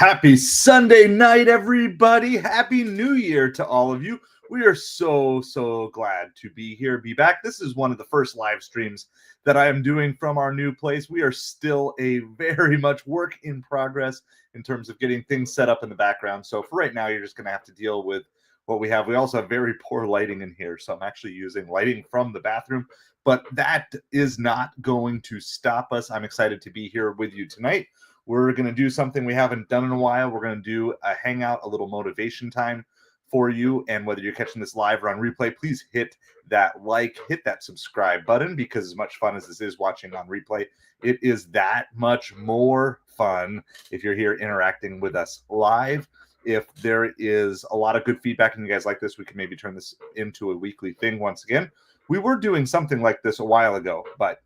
Happy Sunday night, everybody. Happy New Year to all of you. We are so glad to be here, be back. This is one of the first live streams that I am doing from our new place. We are still a very much work in progress in terms of getting things set up in the background. So for right now, you're just going to have to deal with what we have. We also have very poor lighting in here, so I'm actually using lighting from the bathroom, but that is not going to stop us. I'm excited to be here with you tonight. We're going to do something we haven't done in a while. We're going to do a hangout, a little motivation time for you. And whether you're catching this live or on replay, please hit that like, hit that subscribe button, because as much fun as this is watching on replay, it is that much more fun if you're here interacting with us live. If there is a lot of good feedback and you guys like this, we can maybe turn this into a weekly thing once again. We were doing something like this a while ago, but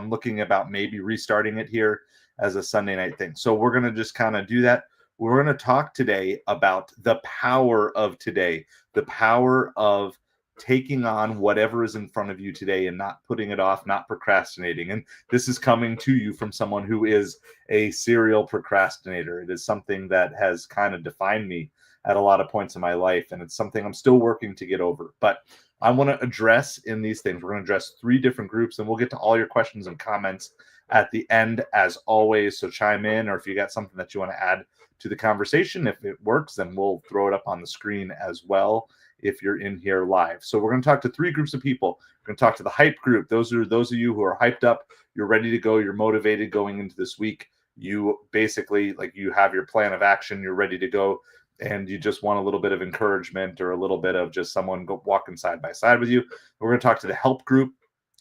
looking about maybe restarting it here as a Sunday night thing. So we're going to just kind of do that. We're going to talk today about the power of today, the power of taking on whatever is in front of you today and not putting it off, not procrastinating. And this is coming to you from someone who is a serial procrastinator. It is something that has kind of defined me at a lot of points in my life, and it's something I'm still working to get over. But I want to address in these things, we're going to address 3 different groups, and we'll get to all your questions and comments at the end as always. So chime in, or if you got something that you want to add to the conversation, if it works, then we'll throw it up on the screen as well if you're in here live. So we're going to talk to 3 groups of people. We're going to talk to the hype group. Those are those of you who are hyped up, you're ready to go, you're motivated going into this week. You basically, like, you have your plan of action, you're ready to go, and you just want a little bit of encouragement or a little bit of just someone walking side by side with you. We're going to talk to the help group.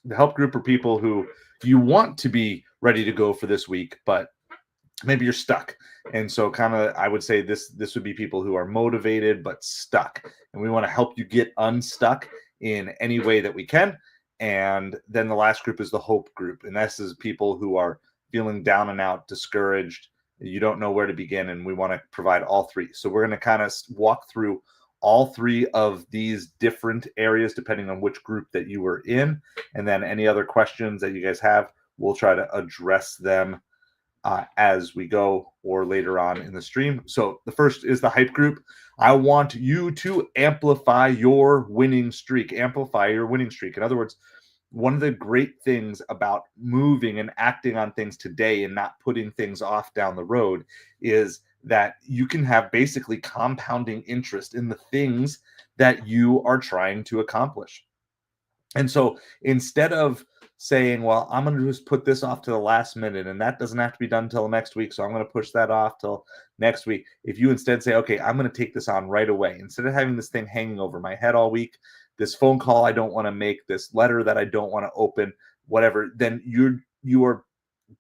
The help group are people who you want to be ready to go for this week, but maybe you're stuck. And so kind of, I would say this would be people who are motivated but stuck. And we want to help you get unstuck in any way that we can. And then the last group is the hope group. And this is people who are feeling down and out, discouraged. You don't know where to begin. And we want to provide all 3. So we're going to kind of walk through all 3 of these different areas, depending on which group that you were in. And then any other questions that you guys have, we'll try to address them as we go or later on in the stream. So the first is the hype group. I want you to amplify your winning streak. Amplify your winning streak. In other words, one of the great things about moving and acting on things today and not putting things off down the road is that you can have basically compounding interest in the things that you are trying to accomplish. And so instead of saying, well, I'm going to just put this off to the last minute, and that doesn't have to be done until next week, so I'm going to push that off till next week. If you instead say, okay, I'm going to take this on right away, instead of having this thing hanging over my head all week, this phone call I don't want to make, this letter that I don't want to open, whatever, then you are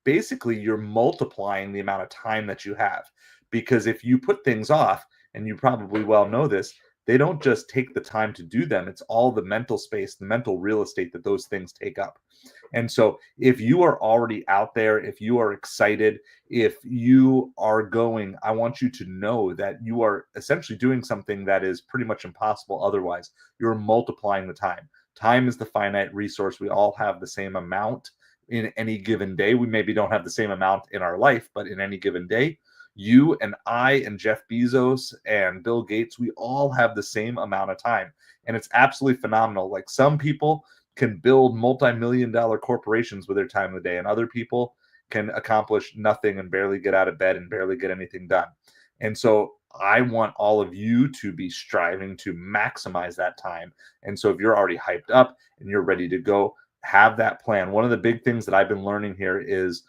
basically, you're multiplying the amount of time that you have. Because if you put things off, and you probably well know this, they don't just take the time to do them. It's all the mental space, the mental real estate that those things take up. And so if you are already out there, if you are excited, if you are going, I want you to know that you are essentially doing something that is pretty much impossible otherwise. You're multiplying the time. Time is the finite resource. We all have the same amount in any given day. We maybe don't have the same amount in our life, but in any given day, you and I and Jeff Bezos and Bill Gates, we all have the same amount of time. And it's absolutely phenomenal. Like, some people can build multi-million-dollar corporations with their time of the day, and other people can accomplish nothing and barely get out of bed and barely get anything done. And so I want all of you to be striving to maximize that time. And so if you're already hyped up and you're ready to go, have that plan. One of the big things that I've been learning here is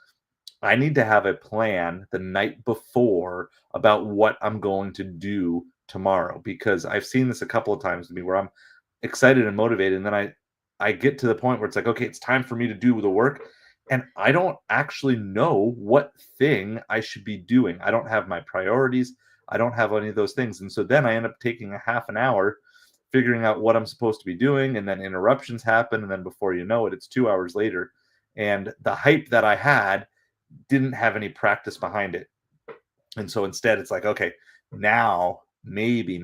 I need to have a plan the night before about what I'm going to do tomorrow, because I've seen this a couple of times to me where I'm excited and motivated, and then I get to the point where it's like, okay, it's time for me to do the work, and I don't actually know what thing I should be doing. I don't have my priorities. I don't have any of those things. And so then I end up taking a half an hour figuring out what I'm supposed to be doing, and then interruptions happen, and then before you know it, it's 2 hours later, and the hype that I had didn't have any practice behind it. And so instead it's like, okay, now maybe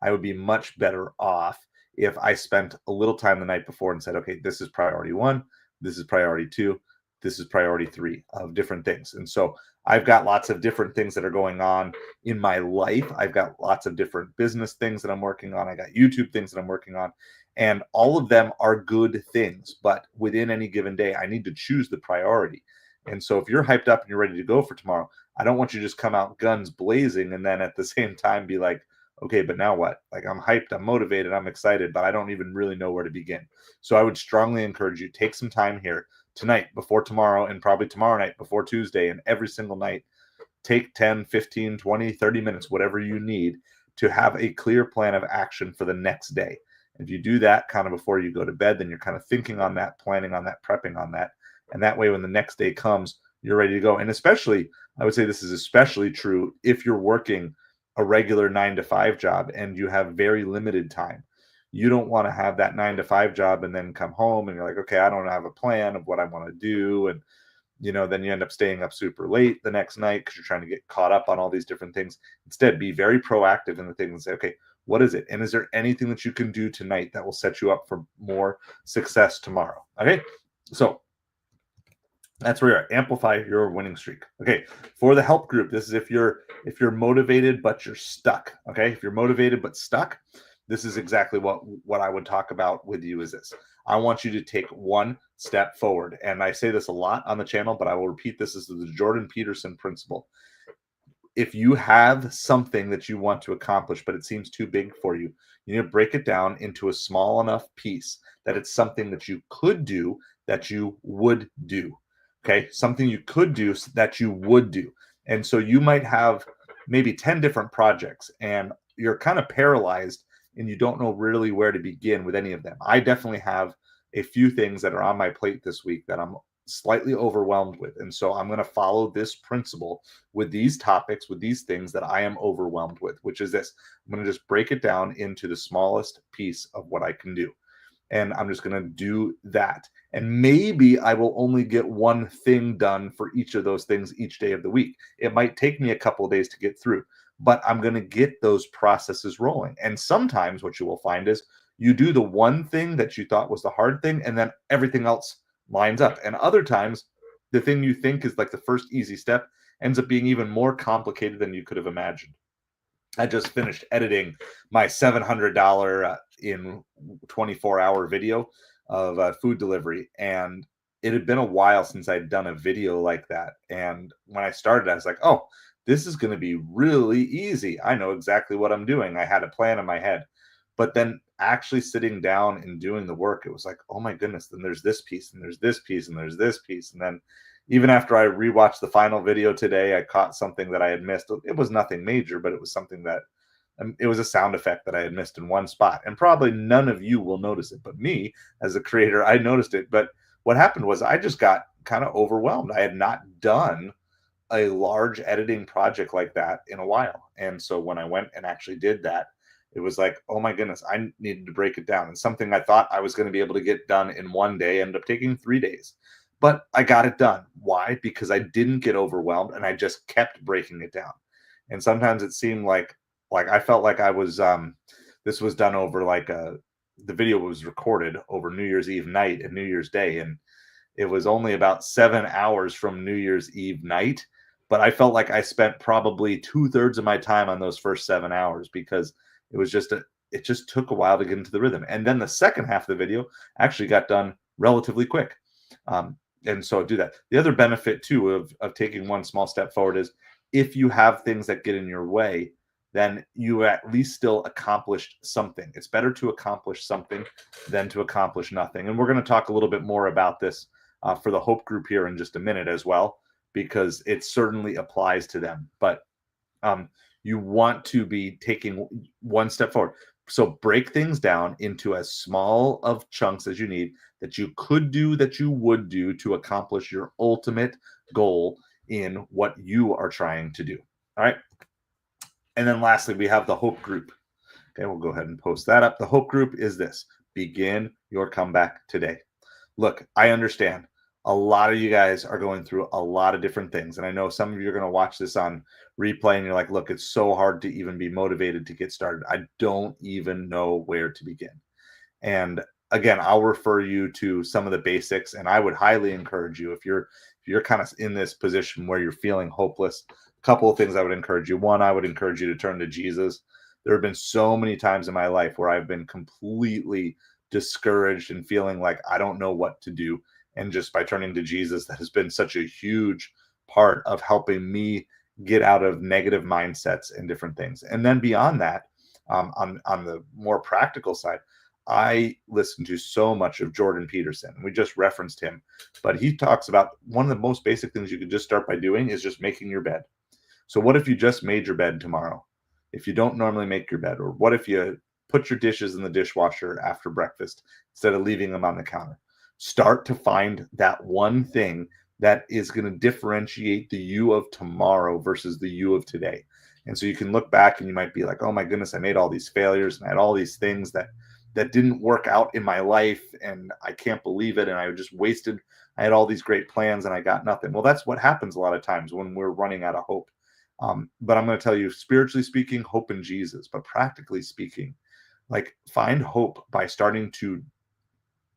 I would be much better off if I spent a little time the night before and said, okay, this is priority 1, this is priority 2, this is priority 3 of different things. And so I've got lots of different things that are going on in my life. I've got lots of different business things that I'm working on. I got YouTube things that I'm working on. And all of them are good things. But within any given day, I need to choose the priority. And so if you're hyped up and you're ready to go for tomorrow, I don't want you to just come out guns blazing and then at the same time be like, okay, but now what? Like, I'm hyped, I'm motivated, I'm excited, but I don't even really know where to begin. So I would strongly encourage you, take some time here tonight before tomorrow, and probably tomorrow night before Tuesday, and every single night. Take 10, 15, 20, 30 minutes, whatever you need, to have a clear plan of action for the next day. If you do that kind of before you go to bed, then you're kind of thinking on that, planning on that, prepping on that. And that way, when the next day comes, you're ready to go. And especially, I would say this is especially true if you're working a regular 9 to 5 job and you have very limited time. You don't want to have that 9 to 5 job and then come home and you're like, okay, I don't have a plan of what I want to do. And, then you end up staying up super late the next night because you're trying to get caught up on all these different things. Instead, be very proactive in the things and say, okay, what is it? And is there anything that you can do tonight that will set you up for more success tomorrow? Okay. So that's where you're at. Amplify your winning streak. Okay. For the help group, this is if you're motivated but you're stuck. Okay. If you're motivated but stuck, this is exactly what I would talk about with you is this. I want you to take one step forward. And I say this a lot on the channel, but I will repeat this as the Jordan Peterson principle. If you have something that you want to accomplish, but it seems too big for you, you need to break it down into a small enough piece that it's something that you could do, that you would do. Okay. Something you could do that you would do. And so you might have maybe 10 different projects and you're kind of paralyzed and you don't know really where to begin with any of them. I definitely have a few things that are on my plate this week that I'm slightly overwhelmed with. And so I'm going to follow this principle with these topics, with these things that I am overwhelmed with, which is this. I'm going to just break it down into the smallest piece of what I can do. And I'm just going to do that. And maybe I will only get one thing done for each of those things each day of the week. It might take me a couple of days to get through, but I'm going to get those processes rolling. And sometimes what you will find is you do the one thing that you thought was the hard thing, and then everything else lines up. And other times, the thing you think is like the first easy step ends up being even more complicated than you could have imagined. I just finished editing my $700 in 24-hour video of food delivery. And it had been a while since I'd done a video like that. And when I started, I was like, oh, this is going to be really easy. I know exactly what I'm doing. I had a plan in my head. But then actually sitting down and doing the work, it was like, oh my goodness, then there's this piece and there's this piece and there's this piece. And then even after I rewatched the final video today, I caught something that I had missed. It was nothing major, but it was something that it was a sound effect that I had missed in one spot. And probably none of you will notice it, but me as a creator, I noticed it. But what happened was I just got kind of overwhelmed. I had not done a large editing project like that in a while. And so when I went and actually did that, it was like, oh my goodness, I needed to break it down. And something I thought I was going to be able to get done in one day ended up taking 3 days. But I got it done. Why? Because I didn't get overwhelmed and I just kept breaking it down. And sometimes it seemed like I felt like I was this was done over the video was recorded over New Year's Eve night and New Year's Day. And it was only about 7 hours from New Year's Eve night. But I felt like I spent probably 2/3 of my time on those first 7 hours because it was it just took a while to get into the rhythm. And then the second half of the video actually got done relatively quick. And so do that. The other benefit too of taking one small step forward is if you have things that get in your way, then you at least still accomplished something. It's better to accomplish something than to accomplish nothing. And we're going to talk a little bit more about this for the Hope group here in just a minute as well, because it certainly applies to them. But you want to be taking one step forward. So break things down into as small of chunks as you need that you could do, that you would do to accomplish your ultimate goal in what you are trying to do. All right. And then lastly, we have the Hope group. Okay, we'll go ahead and post that up. The Hope group is this: begin your comeback today. Look, I understand a lot of you guys are going through a lot of different things. And I know some of you are going to watch this on replay and you're like, look, it's so hard to even be motivated to get started. I don't even know where to begin. And again, I'll refer you to some of the basics, and I would highly encourage you, if you're kind of in this position where you're feeling hopeless, a couple of things I would encourage you. One, I would encourage you to turn to Jesus. There have been so many times in my life where I've been completely discouraged and feeling like I don't know what to do. And just by turning to Jesus, that has been such a huge part of helping me get out of negative mindsets and different things. And then beyond that, on the more practical side, I listen to so much of Jordan Peterson. We just referenced him, but he talks about one of the most basic things you could just start by doing is just making your bed. So what if you just made your bed tomorrow? If you don't normally make your bed, or what if you put your dishes in the dishwasher after breakfast instead of leaving them on the counter? Start to find that one thing that is going to differentiate the you of tomorrow versus the you of today. And so you can look back and you might be like, oh my goodness, I made all these failures and I had all these things that didn't work out in my life, and I can't believe it, and I just wasted, I had all these great plans and I got nothing. Well, that's what happens a lot of times when we're running out of hope. But I'm going to tell you, spiritually speaking, hope in Jesus, but practically speaking, like, find hope by starting to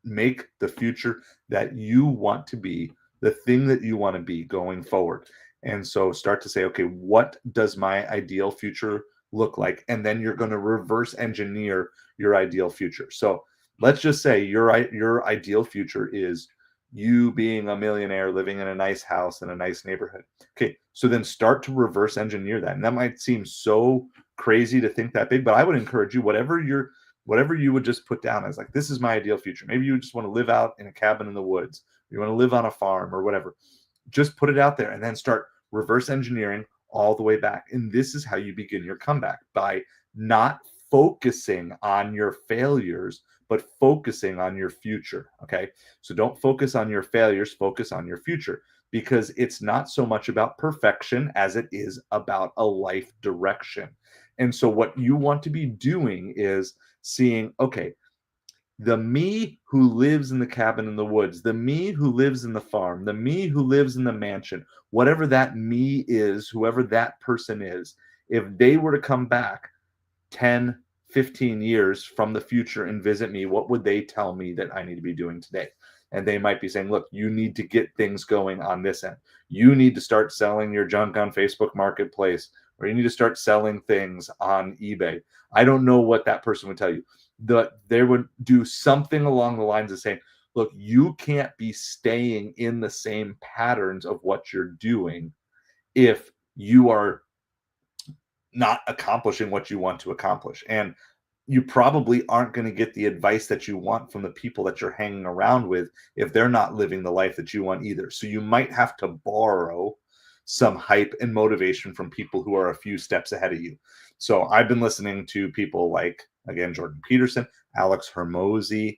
make the future that you want to be the thing that you want to be going forward. And so start to say, okay, what does my ideal future look like? And then you're going to reverse engineer your ideal future. So let's just say your ideal future is you being a millionaire, living in a nice house in a nice neighborhood. Okay, so then start to reverse engineer that. And that might seem so crazy to think that big, but I would encourage you, whatever you would just put down as like, this is my ideal future. Maybe you just want to live out in a cabin in the woods. You want to live on a farm or whatever. Just put it out there and then start reverse engineering all the way back. And this is how you begin your comeback, by not focusing on your failures, but focusing on your future. Okay. So don't focus on your failures, focus on your future, because it's not so much about perfection as it is about a life direction. And so what you want to be doing is seeing, okay, the me who lives in the cabin in the woods, the me who lives in the farm, the me who lives in the mansion, whatever that me is, whoever that person is, if they were to come back 10, 15 years from the future and visit me, what would they tell me that I need to be doing today? And they might be saying, look, you need to get things going on this end. You need to start selling your junk on Facebook Marketplace, or you need to start selling things on eBay. I don't know what that person would tell you. They would do something along the lines of saying, look, you can't be staying in the same patterns of what you're doing if you are not accomplishing what you want to accomplish. And you probably aren't going to get the advice that you want from the people that you're hanging around with if they're not living the life that you want either. So you might have to borrow some hype and motivation from people who are a few steps ahead of you. So I've been listening to people like, again, Jordan Peterson, Alex Hormozy,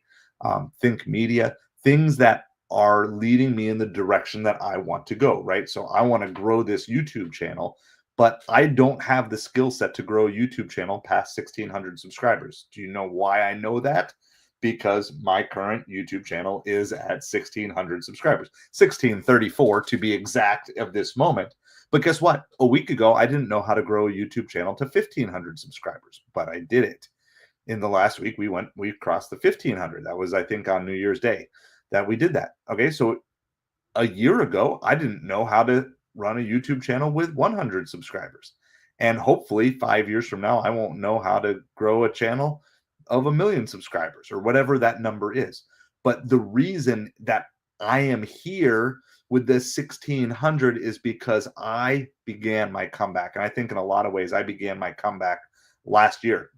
Think Media, things that are leading me in the direction that I want to go, right? So I want to grow this YouTube channel, but I don't have the skill set to grow a YouTube channel past 1,600 subscribers. Do you know why I know that? Because my current YouTube channel is at 1,600 subscribers, 1,634 to be exact of this moment. But guess what? A week ago, I didn't know how to grow a YouTube channel to 1,500 subscribers, but I did it. In the last week, we crossed the 1,500. That was, I think, on New Year's Day that we did that. Okay, so a year ago, I didn't know how to run a YouTube channel with 100 subscribers. And hopefully 5 years from now, I won't know how to grow a channel of 1 million subscribers or whatever that number is. But the reason that I am here with this 1,600 is because I began my comeback. And I think in a lot of ways, I began my comeback last year.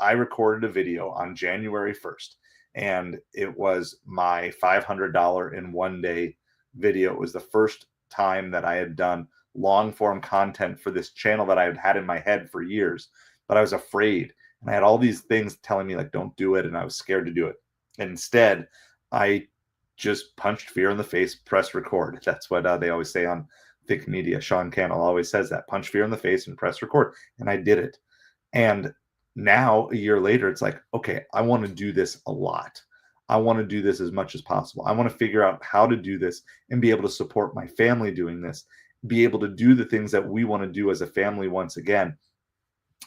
I recorded a video on January 1st, and it was my $500 in one day video. It was the first time that I had done long form content for this channel that I had had in my head for years, but I was afraid. And I had all these things telling me like, don't do it. And I was scared to do it. And instead, I just punched fear in the face, press record. That's what they always say on Think Media. Sean Cannell always says that, punch fear in the face and press record. And I did it. And now a year later, it's like, okay, I want to do this a lot. I want to do this as much as possible. I want to figure out how to do this and be able to support my family doing this, be able to do the things that we want to do as a family once again,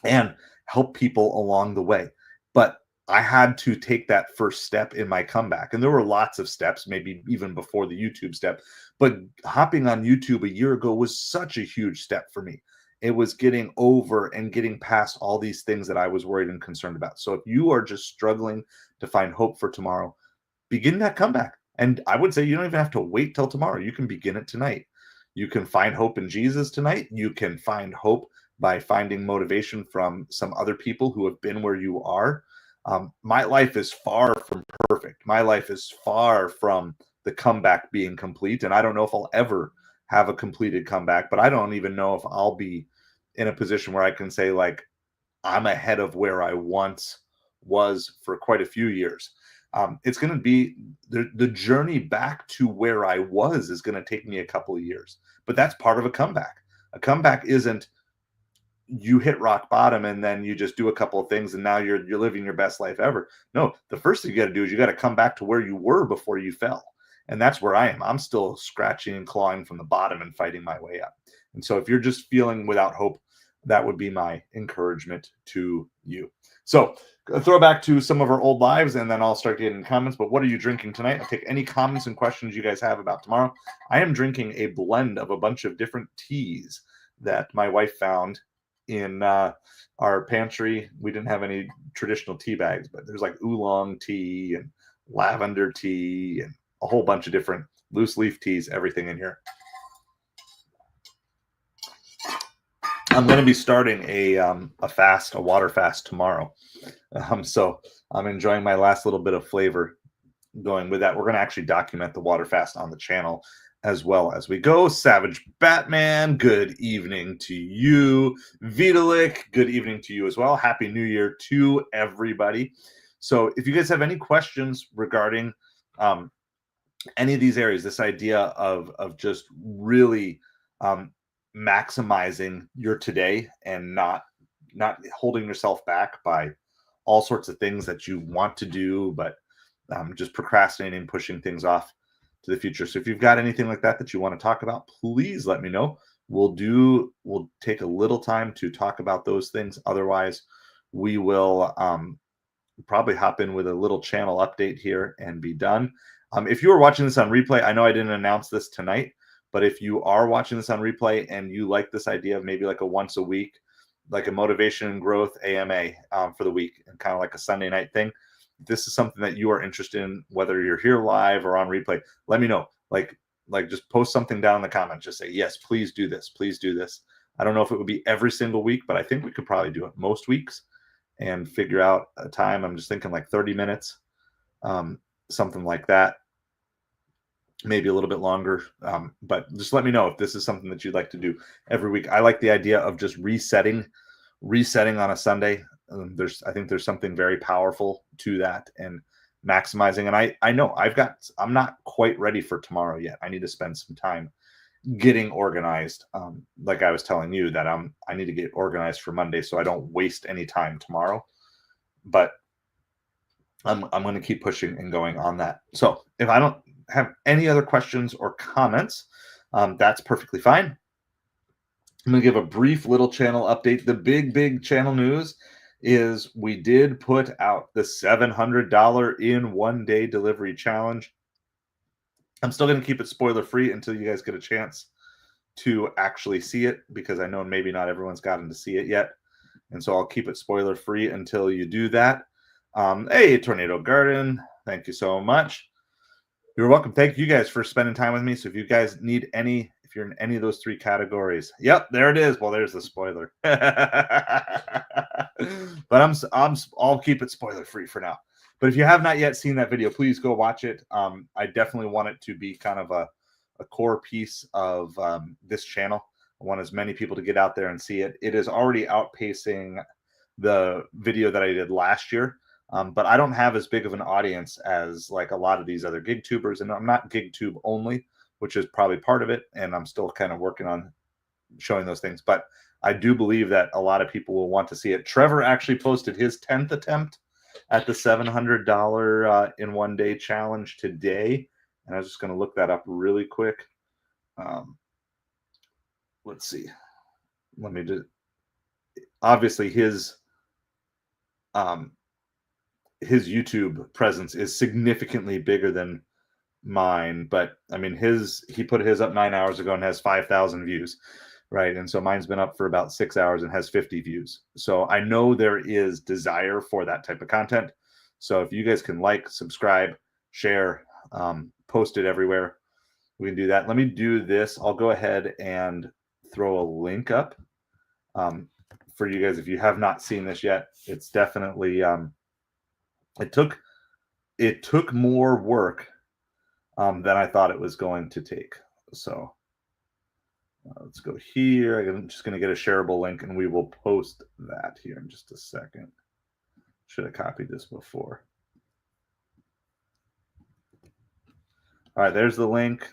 and help people along the way. But I had to take that first step in my comeback. And there were lots of steps, maybe even before the YouTube step. But hopping on YouTube a year ago was such a huge step for me. It was getting over and getting past all these things that I was worried and concerned about. So if you are just struggling to find hope for tomorrow, begin that comeback. And I would say you don't even have to wait till tomorrow. You can begin it tonight. You can find hope in Jesus tonight. You can find hope by finding motivation from some other people who have been where you are. My life is far from perfect. My life is far from the comeback being complete. And I don't know if I'll ever have a completed comeback, but I don't even know if I'll be in a position where I can say, like, I'm ahead of where I once was for quite a few years. It's going to be the journey back to where I was is going to take me a couple of years, but that's part of a comeback. A comeback isn't you hit rock bottom and then you just do a couple of things and now you're living your best life ever. No, the first thing you got to do is you got to come back to where you were before you fell. And that's where I am. I'm still scratching and clawing from the bottom and fighting my way up. And so if you're just feeling without hope, that would be my encouragement to you. So throw back to some of our old lives and then I'll start getting comments. But what are you drinking tonight? I'll take any comments and questions you guys have about tomorrow. I am drinking a blend of a bunch of different teas that my wife found in our pantry. We didn't have any traditional tea bags, but there's like oolong tea and lavender tea and a whole bunch of different loose leaf teas, everything in here. I'm going to be starting a water fast tomorrow. So I'm enjoying my last little bit of flavor going with that. We're going to actually document the water fast on the channel as well as we go. Savage Batman, good evening to you. Vitalik, good evening to you as well. Happy New Year to everybody. So if you guys have any questions regarding any of these areas, this idea of just really maximizing your today and not holding yourself back by all sorts of things that you want to do, but just procrastinating, pushing things off to the future. So if you've got anything like that you want to talk about, please let me know. We'll take a little time to talk about those things. Otherwise, we will probably hop in with a little channel update here and be done. If you are watching this on replay, I know I didn't announce this tonight, but if you are watching this on replay and you like this idea of maybe like a once a week, like a motivation and growth AMA for the week and kind of like a Sunday night thing, if this is something that you are interested in, whether you're here live or on replay, let me know. Like just post something down in the comments. Just say, yes, please do this. Please do this. I don't know if it would be every single week, but I think we could probably do it most weeks and figure out a time. I'm just thinking like 30 minutes, something like that. Maybe a little bit longer, but just let me know if this is something that you'd like to do every week. I like the idea of just resetting on a Sunday. I think there's something very powerful to that and maximizing. And I know I'm not quite ready for tomorrow yet. I need to spend some time getting organized. Like I was telling you that I need to get organized for Monday so I don't waste any time tomorrow. But I'm going to keep pushing and going on that. So if I don't have any other questions or comments, that's perfectly fine. I'm going to give a brief little channel update. The big channel news is we did put out the $700 in 1 day delivery challenge. I'm still going to keep it spoiler free until you guys get a chance to actually see it, because I know maybe not everyone's gotten to see it yet. And so I'll keep it spoiler free until you do that. Hey, Tornado Garden, thank you so much. You're welcome. Thank you guys for spending time with me. So if you guys need if you're in any of those three categories, yep, there it is. Well, there's the spoiler. But I'll keep it spoiler free for now. But if you have not yet seen that video, please go watch it. I definitely want it to be kind of a core piece of this channel. I want as many people to get out there and see it. It is already outpacing the video that I did last year. But I don't have as big of an audience as like a lot of these other gig tubers, and I'm not gig tube only, which is probably part of it. And I'm still kind of working on showing those things, but I do believe that a lot of people will want to see it. Trevor actually posted his 10th attempt at the $700 in 1 day challenge today. And I was just going to look that up really quick. Let's see. Let me do, obviously his his YouTube presence is significantly bigger than mine, but I mean he put his up 9 hours ago and has 5,000 views, right? And so mine's been up for about 6 hours and has 50 views. So I know there is desire for that type of content. So if you guys can like, subscribe, share, post it everywhere, we can do that. Let me do this. I'll go ahead and throw a link up for you guys if you have not seen this yet. It's definitely it took more work than I thought it was going to take. So let's go here. I'm just going to get a shareable link and we will post that here in just a second. Should have copied this before. All right, there's the link.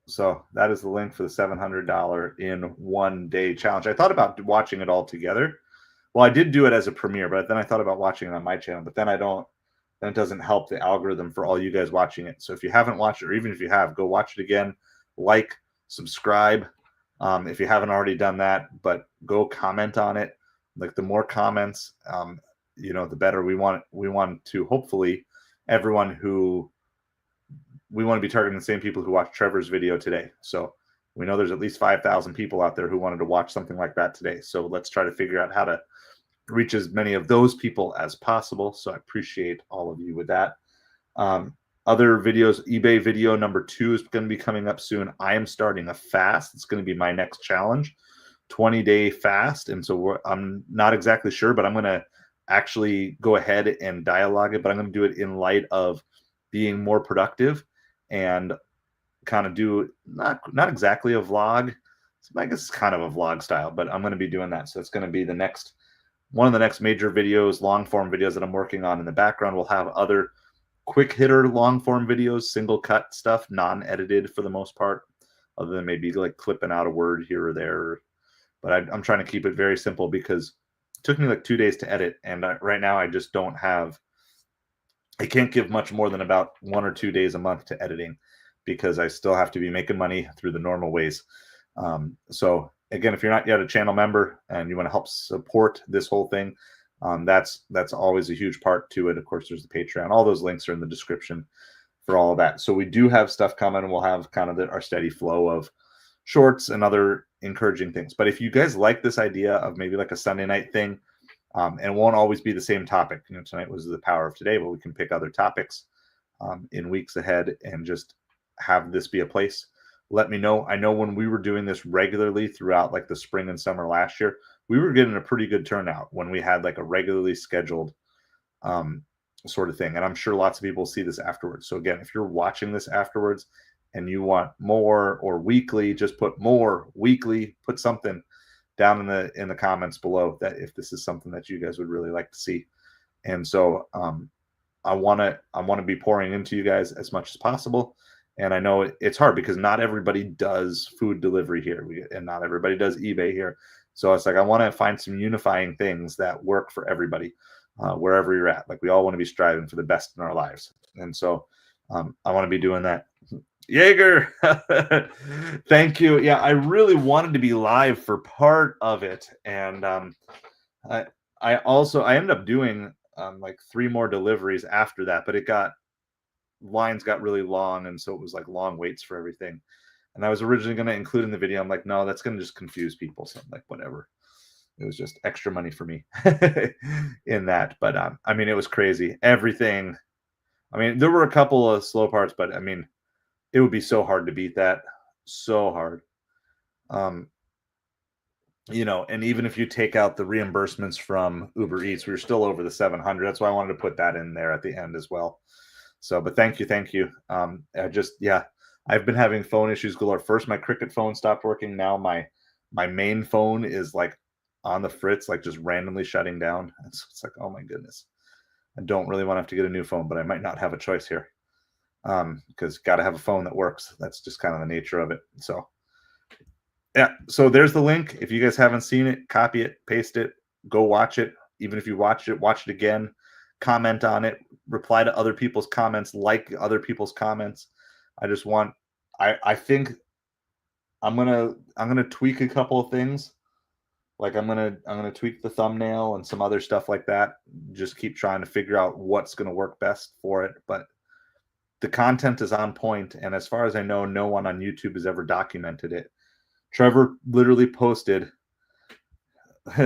So that is the link for the $700 in 1 day challenge. I thought about watching it all together. Well, I did do it as a premiere, but then I thought about watching it on my channel, but then it doesn't help the algorithm for all you guys watching it. So if you haven't watched it, or even if you have, go watch it again, like, subscribe if you haven't already done that, but go comment on it. Like the more comments, the better. We want to hopefully we want to be targeting the same people who watched Trevor's video today. So we know there's at least 5,000 people out there who wanted to watch something like that today. So let's try to figure out how to reach as many of those people as possible. So I appreciate all of you with that. Other videos, eBay video number 2 is going to be coming up soon. I am starting a fast. It's going to be my next challenge, 20-day fast. And so I'm not exactly sure, but I'm going to actually go ahead and dialogue it, but I'm going to do it in light of being more productive and kind of do not exactly a vlog. I guess it's kind of a vlog style, but I'm going to be doing that. So it's going to be one of the next major videos, long form videos that I'm working on in the background. We'll have other quick hitter long form videos, single cut stuff, non-edited for the most part, other than maybe like clipping out a word here or there. But I'm trying to keep it very simple because it took me like 2 days to edit. And right now I just I can't give much more than about 1 or 2 days a month to editing because I still have to be making money through the normal ways. So again, if you're not yet a channel member and you want to help support this whole thing, that's always a huge part to it. Of course, there's the Patreon. All those links are in the description for all of that. So we do have stuff coming, and we'll have kind of our steady flow of shorts and other encouraging things. But if you guys like this idea of maybe like a Sunday night thing, and it won't always be the same topic. Tonight was the power of today, but we can pick other topics in weeks ahead and just have this be a place. Let me know. I know when we were doing this regularly throughout like the spring and summer last year, we were getting a pretty good turnout when we had like a regularly scheduled sort of thing. And I'm sure lots of people see this afterwards. So again, if you're watching this afterwards and you want more or weekly, just put more weekly, put something down in the comments below that if this is something that you guys would really like to see. And so I want to be pouring into you guys as much as possible. And I know it's hard because not everybody does food delivery here, and not everybody does eBay here. So it's like I want to find some unifying things that work for everybody, wherever you're at. Like we all want to be striving for the best in our lives. And so I want to be doing that. Jaeger, thank you. Yeah, I really wanted to be live for part of it, and I ended up doing like 3 more deliveries after that, but lines got really long, and so it was like long waits for everything. And I was originally going to include in the video. I'm like, no, that's going to just confuse people. So I'm like, whatever. It was just extra money for me in that. But I mean, it was crazy. Everything. I mean, there were a couple of slow parts, but I mean, it would be so hard to beat that. So hard. And even if you take out the reimbursements from Uber Eats, we were still over the 700. That's why I wanted to put that in there at the end as well. So, but thank you. I've been having phone issues galore. First, my Cricket phone stopped working. Now my main phone is like on the fritz, like just randomly shutting down. It's like, oh my goodness. I don't really want to have to get a new phone, but I might not have a choice here. Because got to have a phone that works. That's just kind of the nature of it. So yeah, so there's the link. If you guys haven't seen it, copy it, paste it, go watch it. Even if you watch it again, comment on it, reply to other people's comments, like other people's comments. I think I'm gonna tweak a couple of things Like I'm gonna tweak the thumbnail and some other stuff like that. Just keep trying to figure out what's gonna work best for it. But the content is on point, and as far as I know, no one on YouTube has ever documented it. Trevor literally posted.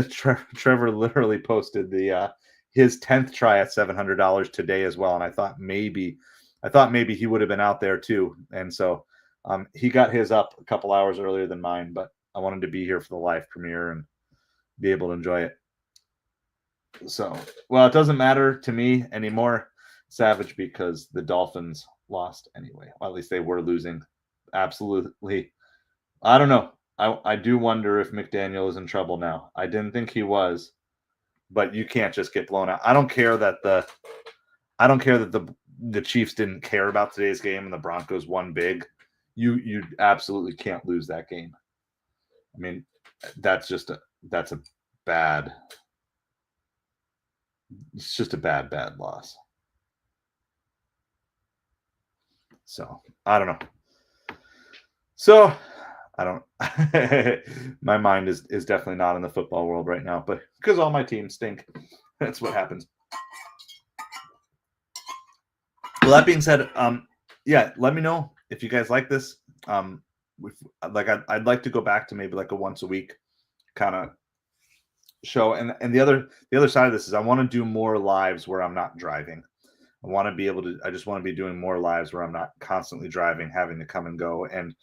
Trevor literally posted the his 10th try at $700 today as well, and I thought maybe he would have been out there too, and so he got his up a couple hours earlier than mine, but I wanted to be here for the live premiere and be able to enjoy it. So, well, it doesn't matter to me anymore, Savage, because the Dolphins lost anyway. Well, at least they were losing. Absolutely. I don't know. I do wonder if McDaniel is in trouble now. I didn't think he was, but you can't just get blown out. I don't care that the Chiefs didn't care about today's game and the Broncos won big. You absolutely can't lose that game. I mean, that's a bad. It's just a bad loss. So I don't know. So I don't. My mind is definitely not in the football world right now, but because all my teams stink, that's what happens. Well, that being said, yeah, let me know if you guys like this. I'd like to go back to maybe like a once a week kind of show, and the other side of this is I want to do more lives where I'm not driving. I just want to be doing more lives where I'm not constantly driving, having to come and go. And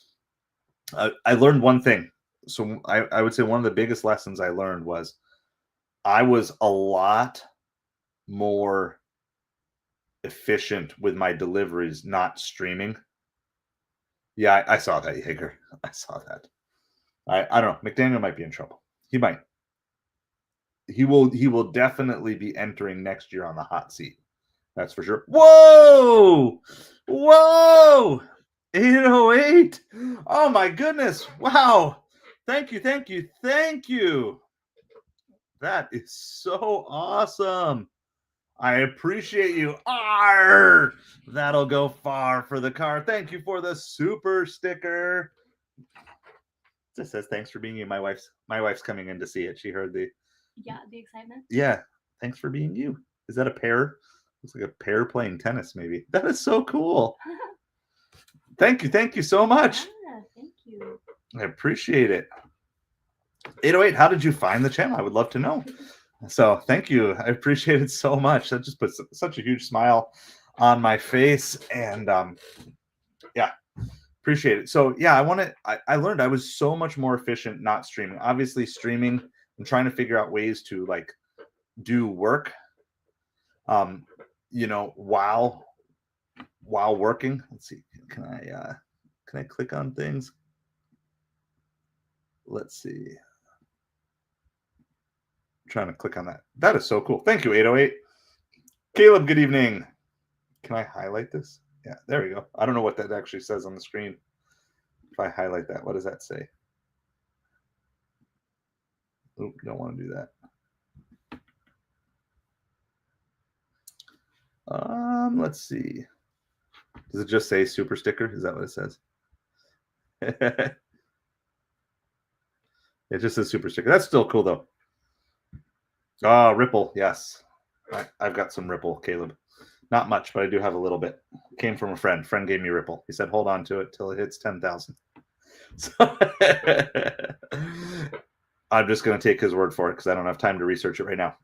I learned one thing. So I would say one of the biggest lessons I learned was I was a lot more efficient with my deliveries not streaming. Yeah, I saw that, Jaeger. I saw that. I don't know. McDaniel might be in trouble. He might. He will definitely be entering next year on the hot seat. That's for sure. Whoa! 808. Oh my goodness. Wow. Thank you. That is so awesome. I appreciate you. Arr! That'll go far for the car. Thank you for the super sticker. It says thanks for being you. My wife's coming in to see it. She heard the excitement. Yeah. Thanks for being you. Is that a pair? Looks like a pair playing tennis, maybe. That is so cool. Thank you so much. Yeah, thank you. I appreciate it. 808, how did you find the channel? I would love to know. So thank you. I appreciate it so much. That just puts such a huge smile on my face. And yeah, appreciate it. So yeah, I learned I was so much more efficient not streaming. Obviously streaming, I'm trying to figure out ways to like do work while working. Let's see, can I click on things? Let's see. I'm trying to click on that. That is so cool. Thank you, 808. Caleb, good evening. Can I highlight this? Yeah, there we go. I don't know what that actually says on the screen. If I highlight that, what does that say? Oop, don't want to do that. Let's see. Does it just say super sticker? Is that what it says? It just says super sticker. That's still cool though. Ripple, yes. I've got some Ripple, Caleb. Not much, but I do have a little bit. Came from a friend. Friend gave me Ripple. He said, hold on to it till it hits 10,000. So I'm just going to take his word for it because I don't have time to research it right now.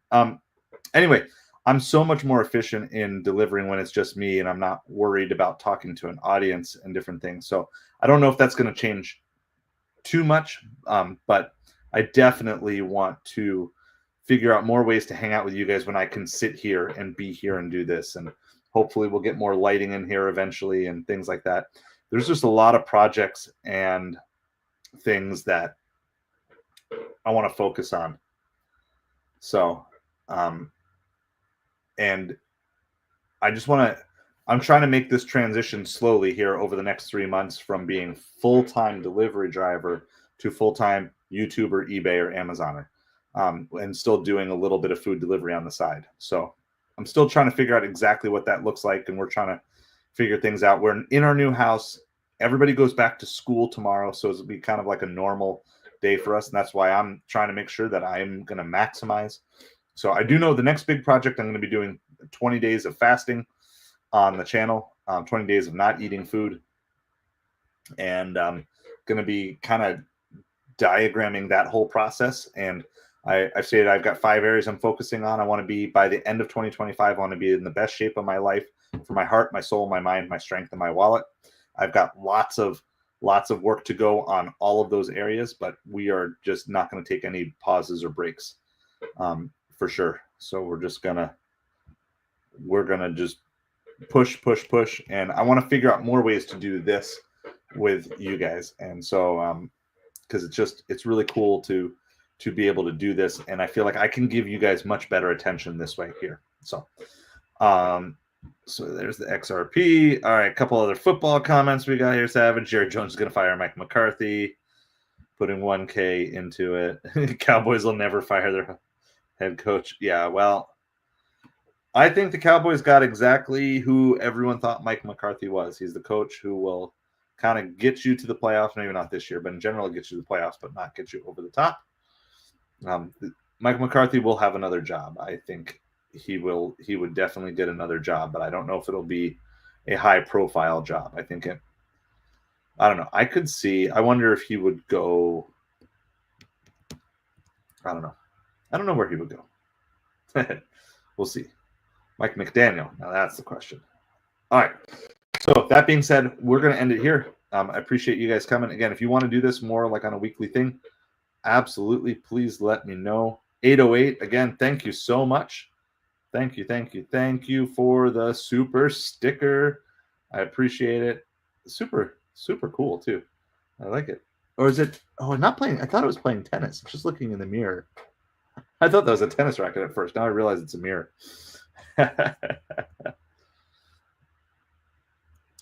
Anyway, I'm so much more efficient in delivering when it's just me and I'm not worried about talking to an audience and different things. So I don't know if that's going to change too much, but I definitely want to figure out more ways to hang out with you guys when I can sit here and be here and do this. And hopefully we'll get more lighting in here eventually and things like that. There's just a lot of projects and things that I want to focus on. So, and I just want to, I'm trying to make this transition slowly here over the next 3 months from being full-time delivery driver to full-time YouTuber, eBay, or Amazoner, and still doing a little bit of food delivery on the side. So I'm still trying to figure out exactly what that looks like, and we're trying to figure things out. We're in our new house. Everybody goes back to school tomorrow, so it'll be kind of like a normal day for us, and that's why I'm trying to make sure that I'm going to maximize. So I do know the next big project I'm going to be doing 20 days of fasting on the channel, 20 days of not eating food, and I'm going to be kind of diagramming that whole process. And I've stated I've got 5 areas I'm focusing on. I want to be, by the end of 2025, I want to be in the best shape of my life for my heart, my soul, my mind, my strength, and my wallet. I've got lots of work to go on all of those areas, but we are just not going to take any pauses or breaks, for sure. So we're gonna just push, and I want to figure out more ways to do this with you guys. And so because it's really cool to be able to do this, and I feel like I can give you guys much better attention this way here. So so there's the XRP. All right, a couple other football comments we got here. Savage, Jared Jones is going to fire Mike McCarthy, putting 1K into it. Cowboys will never fire their head coach. Yeah, well, I think the Cowboys got exactly who everyone thought Mike McCarthy was. He's the coach who will kind of get you to the playoffs, maybe not this year, but in general get you to the playoffs, but not get you over the top. Mike McCarthy will have another job. I think he would definitely get another job, but I don't know if it'll be a high profile job. I don't know. I wonder if he would go. I don't know where he would go. We'll see. Mike McDaniel. Now that's the question. All right. So that being said, we're going to end it here. I appreciate you guys coming. Again, if you want to do this more like on a weekly thing, absolutely, please let me know. 808, again, thank you so much. Thank you for the super sticker. I appreciate it. Super cool too. I like it. Or is it? Oh, not playing. I thought it was playing tennis. I'm just looking in the mirror. I thought that was a tennis racket at first. Now I realize it's a mirror.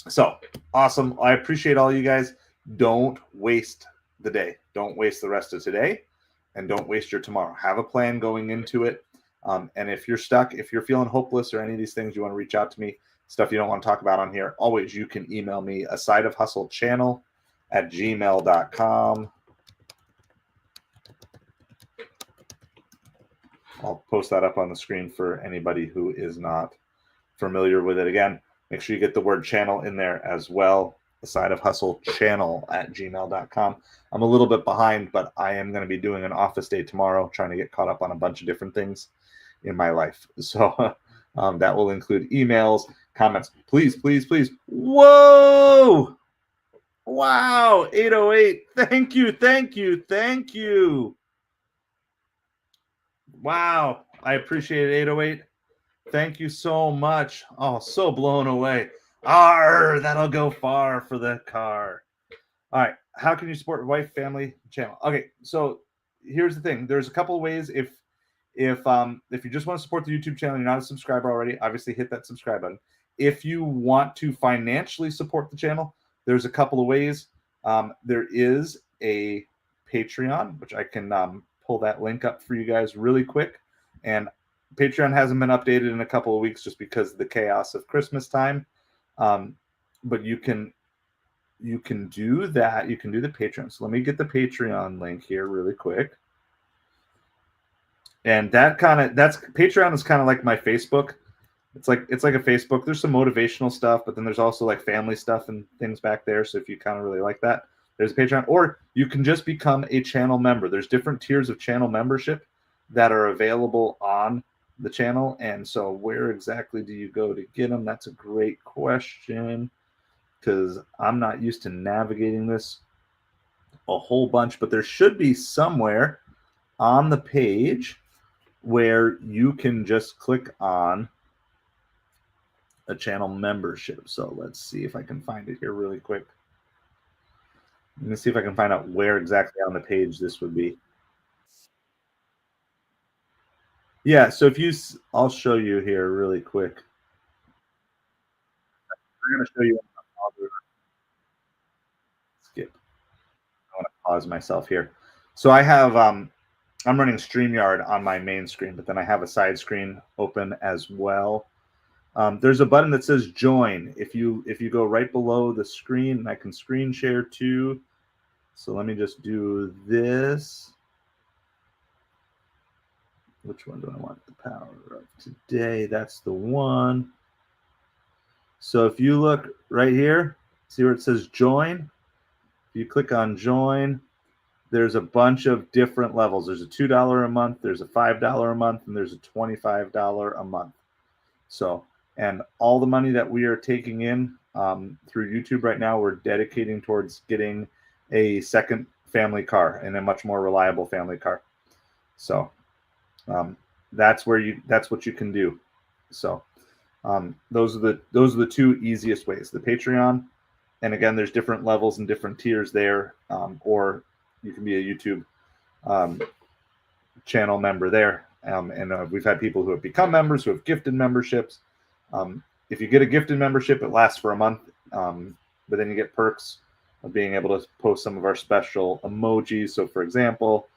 So awesome. I appreciate all you guys. Don't waste the day. Don't waste the rest of today, and don't waste your tomorrow. Have a plan going into it. And if you're stuck, if you're feeling hopeless or any of these things, you want to reach out to me, stuff you don't want to talk about on here, always you can email me, asideofhustlechannel@gmail.com. I'll post that up on the screen for anybody who is not familiar with it. Again, make sure you get the word channel in there as well. Asideofhustlechannel@gmail.com. I'm a little bit behind, but I am going to be doing an office day tomorrow, trying to get caught up on a bunch of different things in my life. So that will include emails, comments. Please. Whoa! Wow, 808. Thank you. Wow, I appreciate it, 808. Thank you so much. Oh, so blown away. That'll go far for the car. All right. How can you support your wife, family, channel? Okay, so here's the thing. There's a couple of ways. If you just want to support the YouTube channel, you're not a subscriber already, obviously hit that subscribe button. If you want to financially support the channel, there's a couple of ways. There is a Patreon, which I can pull that link up for you guys really quick. And Patreon hasn't been updated in a couple of weeks just because of the chaos of Christmas time. But you can do that. You can do the Patreon. So let me get the Patreon link here really quick. And Patreon is kind of like my Facebook. It's like a Facebook. There's some motivational stuff, but then there's also like family stuff and things back there. So if you kind of really like that, there's a Patreon. Or you can just become a channel member. There's different tiers of channel membership that are available on the channel. And so where exactly do you go to get them? That's a great question, because I'm not used to navigating this a whole bunch, but there should be somewhere on the page where you can just click on a channel membership. So let's see if I can find it here really quick. Let me see if I can find out where exactly on the page this would be. Yeah, so I'll show you here really quick. I'm going to show you. Skip. I want to pause myself here. So I have, I'm running StreamYard on my main screen, but then I have a side screen open as well. There's a button that says join. If you go right below the screen, I can screen share too. So let me just do this. Which one do I want? The power of today. That's the one. So if you look right here, see where it says join? If you click on join, there's a bunch of different levels. There's a $2 a month, there's a $5 a month, and there's a $25 a month. So, and all the money that we are taking in through YouTube right now, we're dedicating towards getting a second family car and a much more reliable family car. So that's what you can do. So those are the two easiest ways. The Patreon, and again, there's different levels and different tiers there, or you can be a YouTube channel member there. And we've had people who have become members, who have gifted memberships. If you get a gifted membership, it lasts for a month, but then you get perks of being able to post some of our special emojis. So, for example,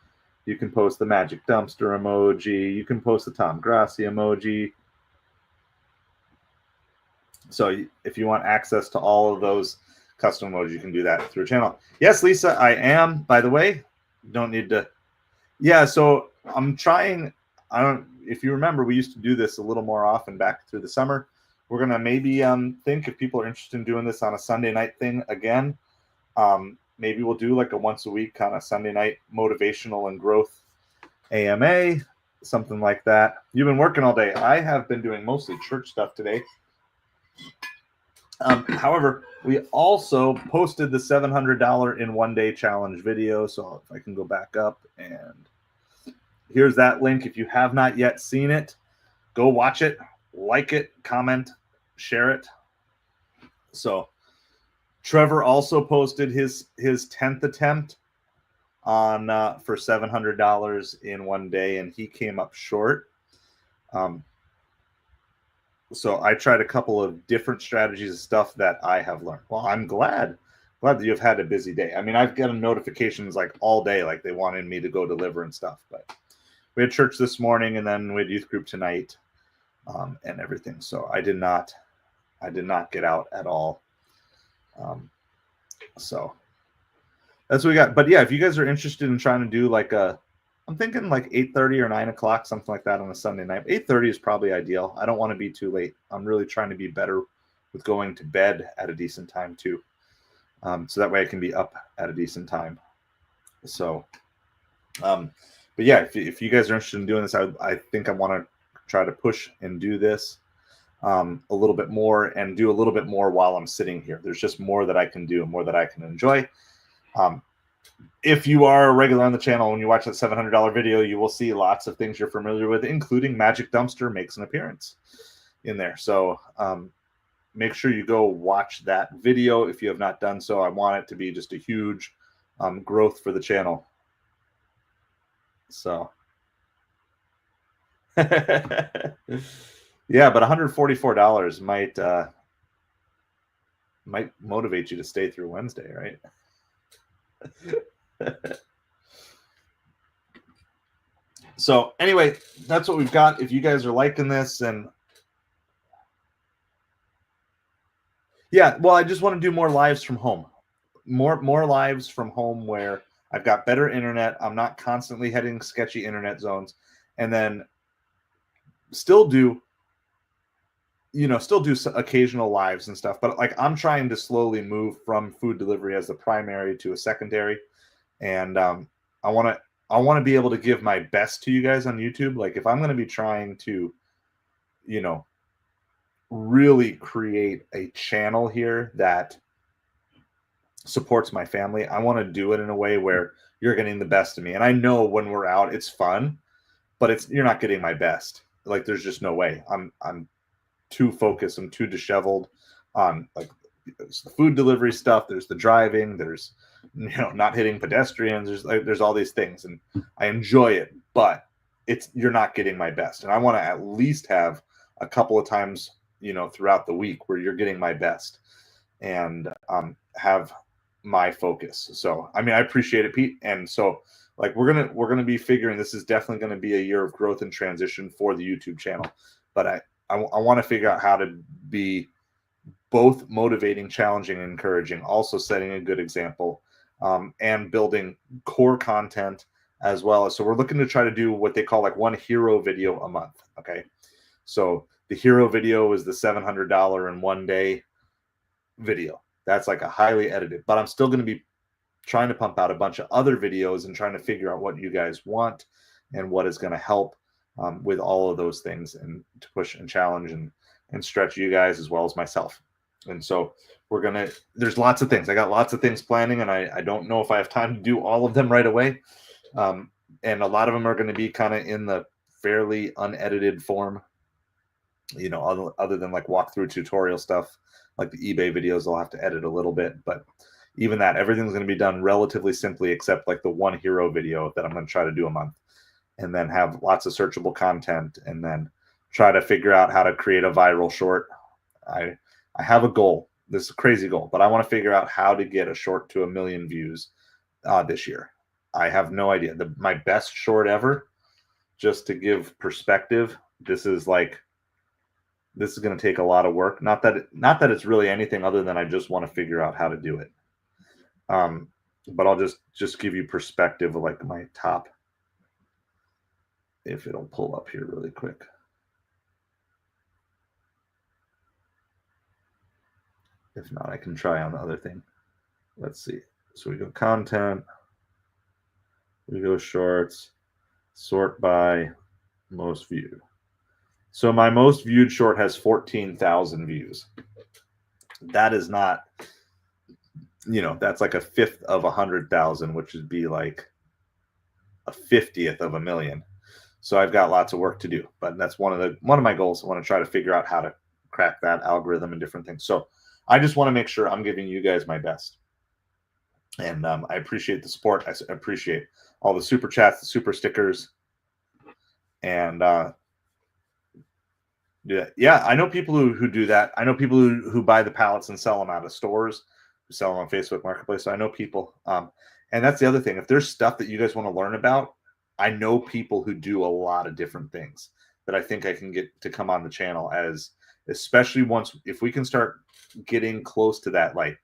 you can post the magic dumpster emoji. You can post the Tom Grassi emoji. So if you want access to all of those custom emojis, you can do that through a channel. Yes, Lisa, I am, by the way. You don't need to. Yeah, so I'm trying. If you remember, we used to do this a little more often back through the summer. We're going to maybe think if people are interested in doing this on a Sunday night thing again. Maybe we'll do like a once a week kind of Sunday night motivational and growth AMA, something like that. You've been working all day. I have been doing mostly church stuff today. However, we also posted the $700 in one day challenge video. So if I can go back up, and here's that link. If you have not yet seen it, go watch it, like it, comment, share it. So Trevor also posted his 10th attempt on for $700 in one day, and he came up short. So I tried a couple of different strategies and stuff that I have learned. Well, I'm glad that you've had a busy day. I mean, I've gotten notifications like all day, like they wanted me to go deliver and stuff. But we had church this morning, and then we had youth group tonight, and everything. So I did not get out at all. So that's what we got. But yeah, if you guys are interested in trying to do like I'm thinking like 8:30 or 9 o'clock, something like that on a Sunday night. 8:30 is probably ideal. I don't want to be too late. I'm really trying to be better with going to bed at a decent time too. So that way I can be up at a decent time. So, but yeah, if you guys are interested in doing this, I think I want to try to push and do this a little bit more, and do a little bit more while I'm sitting here. There's just more that I can do, more that I can enjoy. If you are a regular on the channel, when you watch that $700 video, you will see lots of things you're familiar with, including Magic Dumpster makes an appearance in there. So make sure you go watch that video if you have not done so. I want it to be just a huge growth for the channel. So yeah, but $144 might motivate you to stay through Wednesday, right? So anyway, that's what we've got. If you guys are liking this, and yeah, well, I just want to do more lives from home, more lives from home where I've got better internet. I'm not constantly hitting sketchy internet zones, and then still do occasional lives and stuff. But like, I'm trying to slowly move from food delivery as the primary to a secondary. And I want to be able to give my best to you guys on YouTube. Like, if I'm going to be trying to, really create a channel here that supports my family, I want to do it in a way where you're getting the best of me. And I know when we're out, it's fun, but you're not getting my best. Like, there's just no way. I'm too focused. I'm too disheveled on like there's the food delivery stuff. There's the driving. There's not hitting pedestrians. There's all these things, and I enjoy it, but you're not getting my best. And I want to at least have a couple of times, throughout the week where you're getting my best, and have my focus. So, I mean, I appreciate it, Pete. And so, like, we're gonna be figuring, this is definitely going to be a year of growth and transition for the YouTube channel. But I want to figure out how to be both motivating, challenging, and encouraging, also setting a good example and building core content as well. So we're looking to try to do what they call like one hero video a month. Okay. So the hero video is the $700 in one day video. That's like a highly edited, but I'm still going to be trying to pump out a bunch of other videos and trying to figure out what you guys want and what is going to help with all of those things, and to push and challenge and stretch you guys as well as myself. And so there's lots of things. I got lots of things planning, and I don't know if I have time to do all of them right away. And a lot of them are going to be kind of in the fairly unedited form, other than like walkthrough tutorial stuff, like the eBay videos, I'll have to edit a little bit, but even that, everything's going to be done relatively simply, except like the one hero video that I'm going to try to do a month, and then have lots of searchable content, and then try to figure out how to create a viral short. I have a goal. This is a crazy goal, but I want to figure out how to get a short to 1 million views this year. I have no idea. My best short ever, just to give perspective, this is going to take a lot of work. Not that it's really anything other than I just want to figure out how to do it. But I'll just give you perspective of like my top, if it'll pull up here really quick. If not, I can try on the other thing. Let's see. So we go content, we go shorts, sort by most viewed. So my most viewed short has 14,000 views. That is not, that's like a fifth of 100,000, which would be like a 50th of 1 million. So I've got lots of work to do, but that's one of my goals. I want to try to figure out how to crack that algorithm and different things. So I just want to make sure I'm giving you guys my best. And I appreciate the support. I appreciate all the super chats, the super stickers, and yeah, I know people who do that. I know people who buy the pallets and sell them out of stores, who sell them on Facebook Marketplace. So I know people, and that's the other thing. If there's stuff that you guys want to learn about, I know people who do a lot of different things that I think I can get to come on the channel, especially if we can start getting close to that like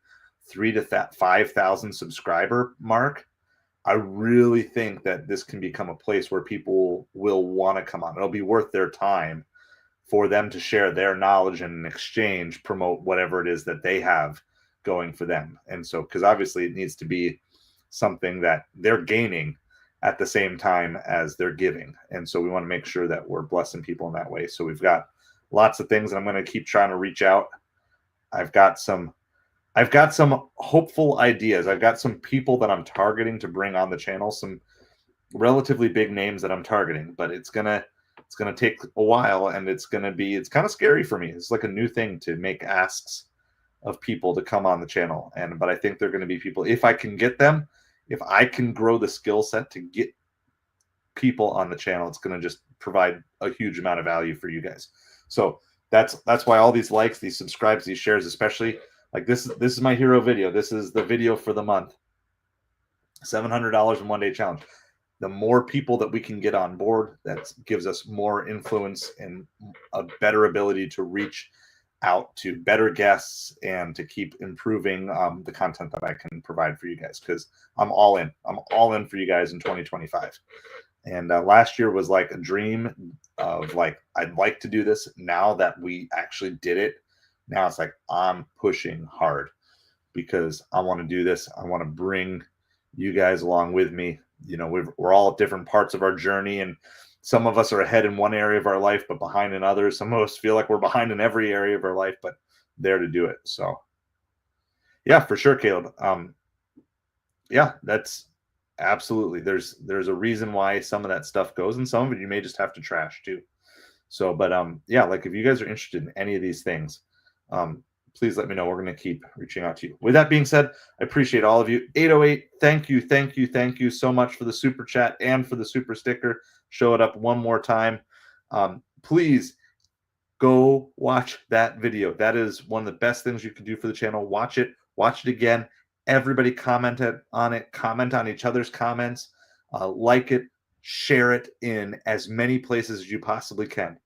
3,000 to 5,000 subscriber mark. I really think that this can become a place where people will want to come on. It'll be worth their time for them to share their knowledge and in exchange promote whatever it is that they have going for them. And so, because obviously it needs to be something that they're gaining at the same time as they're giving. And so we want to make sure that we're blessing people in that way. So we've got lots of things, and I'm going to keep trying to reach out. I've got some hopeful ideas. I've got some people that I'm targeting to bring on the channel, some relatively big names that I'm targeting, but it's gonna take a while, and it's kind of scary for me. It's like a new thing to make asks of people to come on the channel. But I think they're going to be people, if I can get them, if I can grow the skill set to get people on the channel, it's going to just provide a huge amount of value for you guys. So that's why all these likes, these subscribes, these shares, especially like this is my hero video. This is the video for the month. $700 in 1 day challenge. The more people that we can get on board, that gives us more influence and a better ability to reach out to better guests and to keep improving the content that I can provide for you guys, because I'm all in. I'm all in for you guys in 2025. And last year was like a dream of like, I'd like to do this. Now that we actually did it, now it's like I'm pushing hard because I want to do this. I want to bring you guys along with me. We're all at different parts of our journey, and some of us are ahead in one area of our life, but behind in others. Some of us feel like we're behind in every area of our life, but there to do it. So yeah, for sure, Caleb. Yeah, that's absolutely. There's a reason why some of that stuff goes, and some of it you may just have to trash too. So, but yeah, like if you guys are interested in any of these things, please let me know. We're going to keep reaching out to you. With that being said, I appreciate all of you. 808, thank you so much for the super chat and for the super sticker. Show it up one more time. Please go watch that video. That is one of the best things you can do for the channel. Watch it again. Everybody comment on it. Comment on each other's comments. Like it, share it in as many places as you possibly can.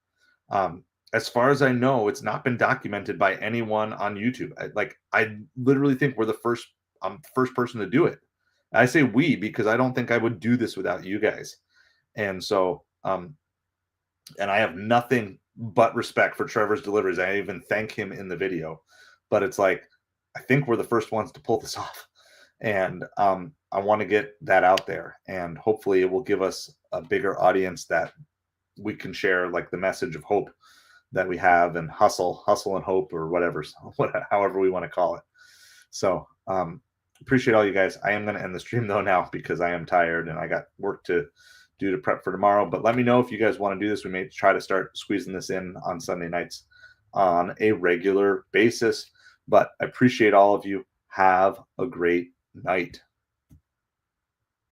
As far as I know, it's not been documented by anyone on YouTube. I literally think we're the first person to do it. I say we because I don't think I would do this without you guys. And so, and I have nothing but respect for Trevor's deliveries. I even thank him in the video, but it's like, I think we're the first ones to pull this off. And I want to get that out there, and hopefully it will give us a bigger audience that we can share like the message of hope that we have, and hustle and hope, or whatever, however we want to call it. So appreciate all you guys. I am going to end the stream though now because I am tired and I got work to do to prep for tomorrow. But let me know if you guys want to do this. We may try to start squeezing this in on Sunday nights on a regular basis. But I appreciate all of you. Have a great night.